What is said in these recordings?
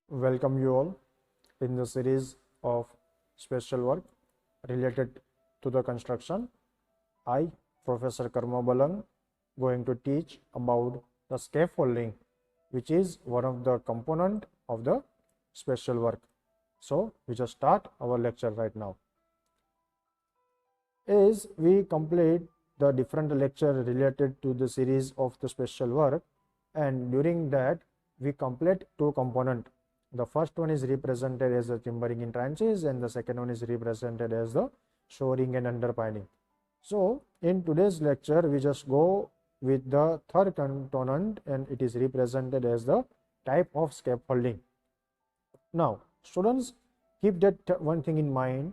Welcome you all in the series of special work related to the construction. I, Professor Karma Balang, going to teach about the scaffolding, which is one of the component of the special work. So we just start our lecture right now. As we complete the different lecture related to the series of the special work, and during that we complete two component. The first one is represented as the timbering in trenches, and the second one is represented as the shoring and underpinning. So in today's lecture we just go with the third component, and it is represented as the type of scaffolding. Now students, keep that one thing in mind.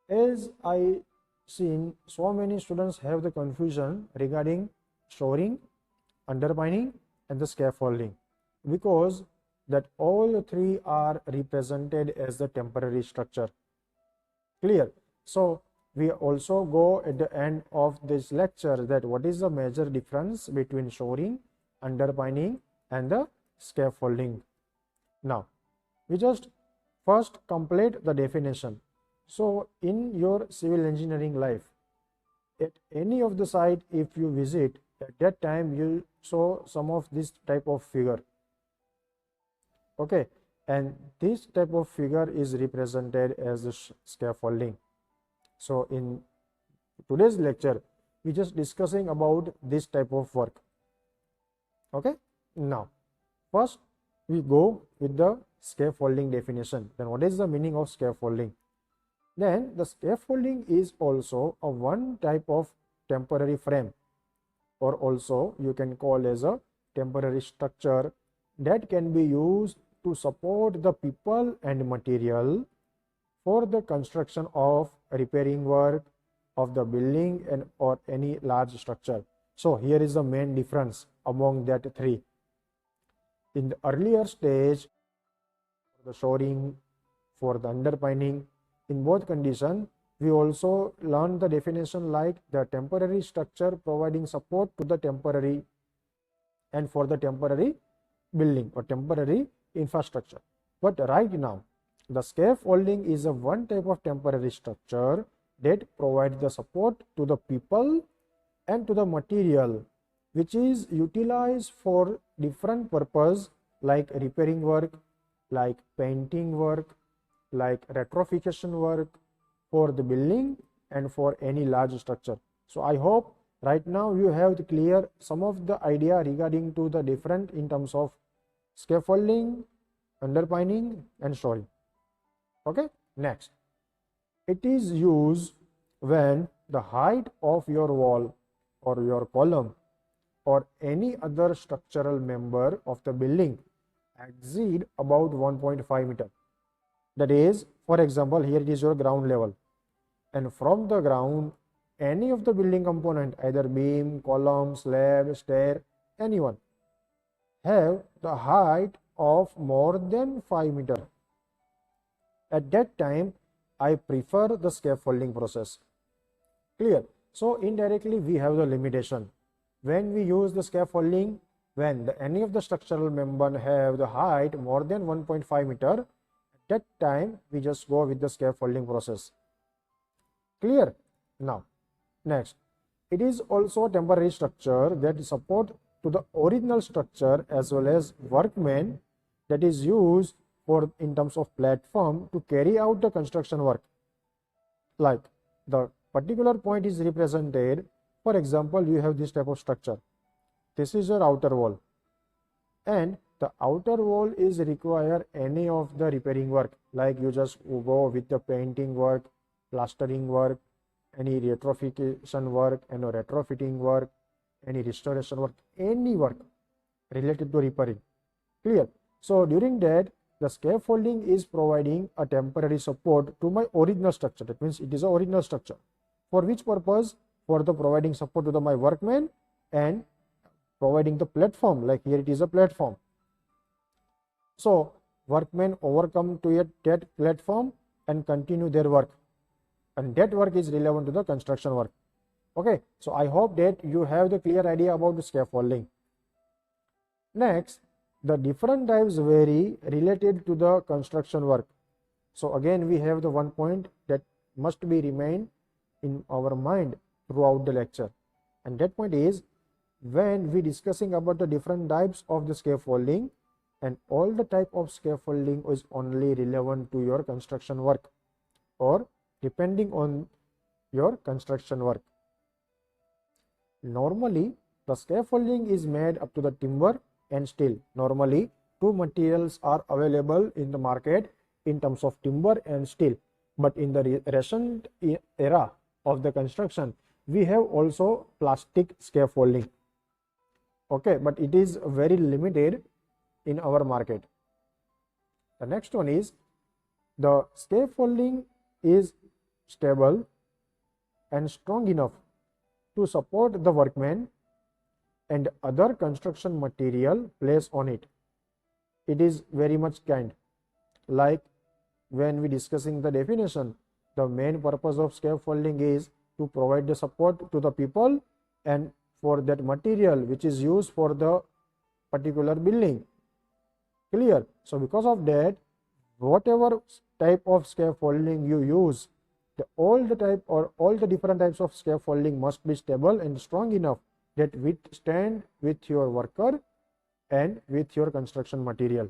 As I seen, so many students have the confusion regarding shoring, underpinning and the scaffolding, because that all three are represented as the temporary structure. Clear? So we also go at the end of this lecture that what is the major difference between shoring, underpinning and the scaffolding. Now we just first complete the definition. So in your civil engineering life, at any of the site, if you visit, at that time you saw some of this type of figure. Okay, and this type of figure is represented as the scaffolding. So in today's lecture we just discussing about this type of work. Okay, now first we go with the scaffolding definition. Then what is the meaning of scaffolding? Then the scaffolding is also a one type of temporary frame, or also you can call as a temporary structure that can be used to support the people and material for the construction of repairing work of the building and or any large structure. So here is the main difference among that three. In the earlier stage, for the shoring, for the underpinning, in both conditions we also learned the definition like the temporary structure providing support to the temporary and for the temporary building or temporary infrastructure. But right now the scaffolding is a one type of temporary structure that provides the support to the people and to the material, which is utilized for different purpose like repairing work, like painting work, like retrofitting work for the building and for any large structure. So I hope right now you have clear some of the idea regarding to the different in terms of scaffolding, underpinning and shoring. Okay, next, it is used when the height of your wall or your column or any other structural member of the building exceed about 1.5 meter. That is, for example, here it is your ground level, and from the ground any of the building component, either beam, column, slab, stair, anyone, have the height of more than 5 meter. At that time I prefer the scaffolding process. Clear? So indirectly we have the limitation. When we use the scaffolding, when any of the structural member have the height more than 1.5 meter, at that time we just go with the scaffolding process. Clear? Now next, it is also a temporary structure that support to the original structure as well as workmen, that is used for in terms of platform to carry out the construction work. Like the particular point is represented, for example, you have this type of structure. This is your outer wall, and the outer wall is require any of the repairing work, like you just go with the painting work, plastering work, any retrofitting work, and retrofitting work, any restoration work, any work related to repairing. Clear? So during that the scaffolding is providing a temporary support to my original structure. That means it is a original structure. For which purpose? For the providing support to the my workmen and providing the platform, like here it is a platform. So workmen overcome to that platform and continue their work, and that work is relevant to the construction work. Okay, so I hope that you have the clear idea about the scaffolding. Next, the different types vary related to the construction work. So again we have the one point that must be remain in our mind throughout the lecture, and that point is when we discussing about the different types of the scaffolding, and all the type of scaffolding is only relevant to your construction work or depending on your construction work. Normally the scaffolding is made up to the timber and steel. Normally two materials are available in the market in terms of timber and steel, but in the recent era of the construction we have also plastic scaffolding. Okay, but it is very limited in our market. The next one is the scaffolding is stable and strong enough to support the workmen and other construction material placed on it. It is very much kind. Like when we discussing the definition, the main purpose of scaffolding is to provide the support to the people and for that material which is used for the particular building. Clear? So because of that, whatever type of scaffolding you use, all the different types of scaffolding must be stable and strong enough that withstand with your worker and with your construction material.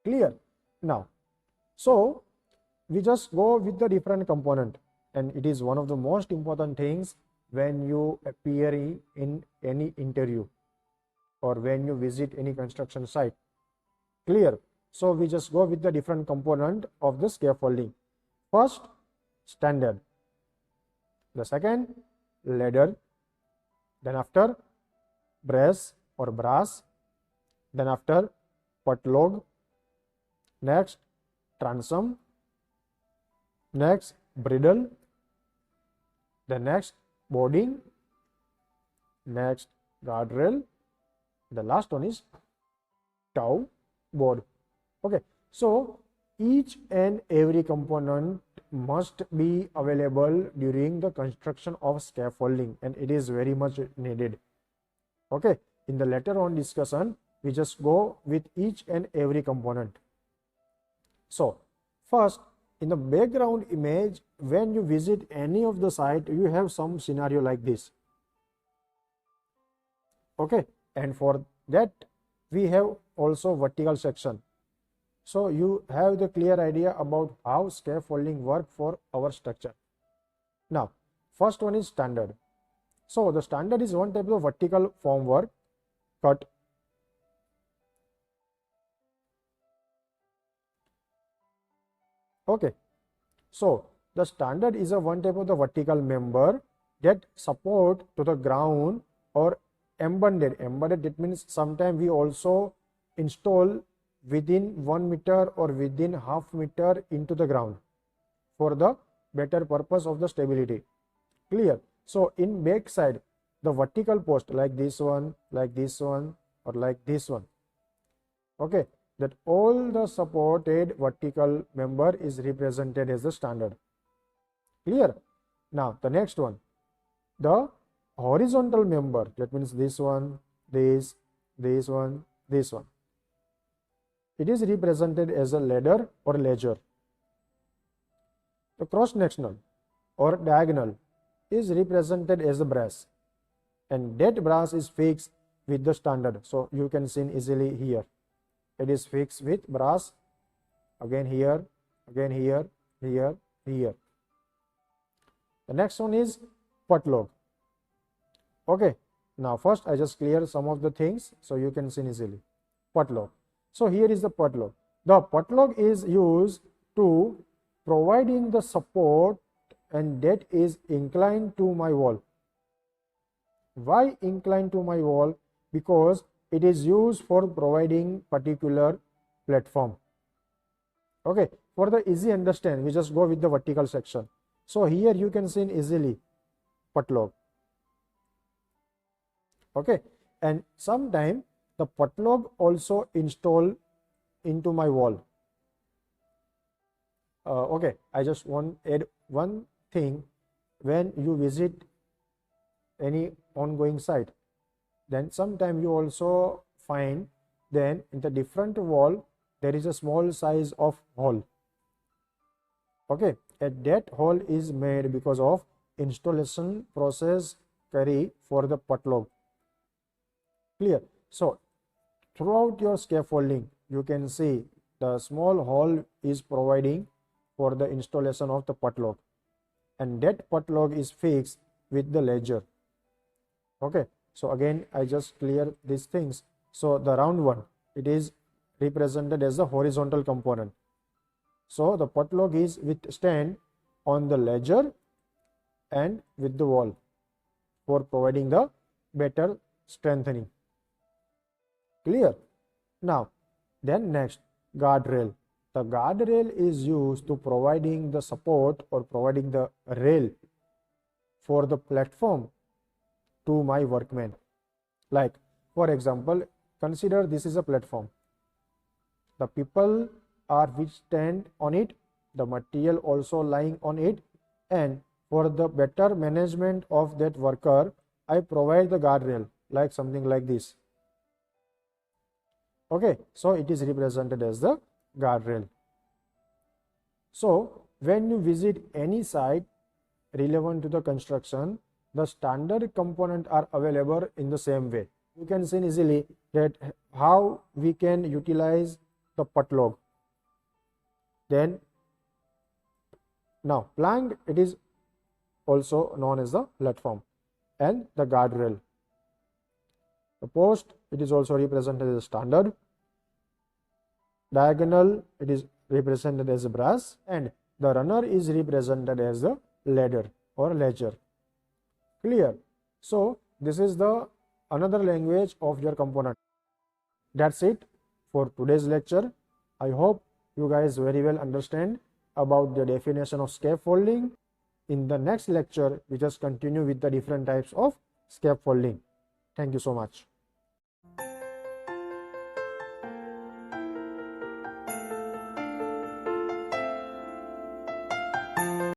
Clear? Now, so we just go with the different component, and it is one of the most important things when you appear in any interview or when you visit any construction site. Clear? So we just go with the different component of the scaffolding. First, standard. The second, ladder. Then after, brace or brass. Then after, putlog. Next, transom. Next, bridle. The next, boarding. Next, guardrail. The last one is tow board. Okay, so each and every component must be available during the construction of scaffolding, and it is very much needed. Okay, in the later on discussion we just go with each and every component. So first, in the background image, when you visit any of the site, you have some scenario like this. Okay, and for that we have also vertical section. So you have the clear idea about how scaffolding work for our structure. Now, first one is standard. So the standard is one type of vertical formwork cut. Okay, so the standard is a one type of the vertical member that support to the ground or embedded. That means sometimes we also install within 1 meter or within half meter into the ground for the better purpose of the stability. Clear? So in back side, the vertical post like this one, or like this one. Okay, that all the supported vertical member is represented as the standard. Clear? Now the next one, the horizontal member, that means this one, this one, this one. It is represented as a ladder or ledger. The cross sectional or diagonal is represented as a brass, and that brass is fixed with the standard. So you can see easily here. It is fixed with brass, again here, here. The next one is putlog. Okay, now first I just clear some of the things so you can see easily. Putlog. So here is the putlog. The putlog is used to providing the support, and that is inclined to my wall. Why inclined to my wall? Because it is used for providing particular platform. Okay, for the easy understand, we just go with the vertical section. So here you can see easily putlog. Okay, and sometime the putlog also install into my wall. Okay, I just want to add one thing. When you visit any ongoing site, then sometime you also find then in the different wall there is a small size of hole. Okay, and that hole is made because of installation process carry for the padlock. Clear? So throughout your scaffolding you can see the small hole is providing for the installation of the padlock, and that padlock is fixed with the ledger. Okay, so again I just clear these things. So the round one, it is represented as the horizontal component. So the padlock is with stand on the ledger and with the wall for providing the better strengthening. Clear? Now then next, guardrail. The guardrail is used to providing the support or providing the rail for the platform to my workmen. Like for example, consider this is a platform. The people are which stand on it, the material also lying on it, and for the better management of that worker, I provide the guardrail like something like this. Okay, so it is represented as the guardrail. So when you visit any site relevant to the construction, the standard components are available in the same way. You can see easily that how we can utilize the padlock. Then now plank, it is also known as the platform, and the guardrail. The post, it is also represented as a standard. Diagonal, it is represented as a brass, and the runner is represented as the ladder or ledger. Clear? So this is the another language of your component. That's it for today's lecture. I hope you guys very well understand about the definition of scaffolding. In the next lecture, we just continue with the different types of scaffolding. Thank you so much.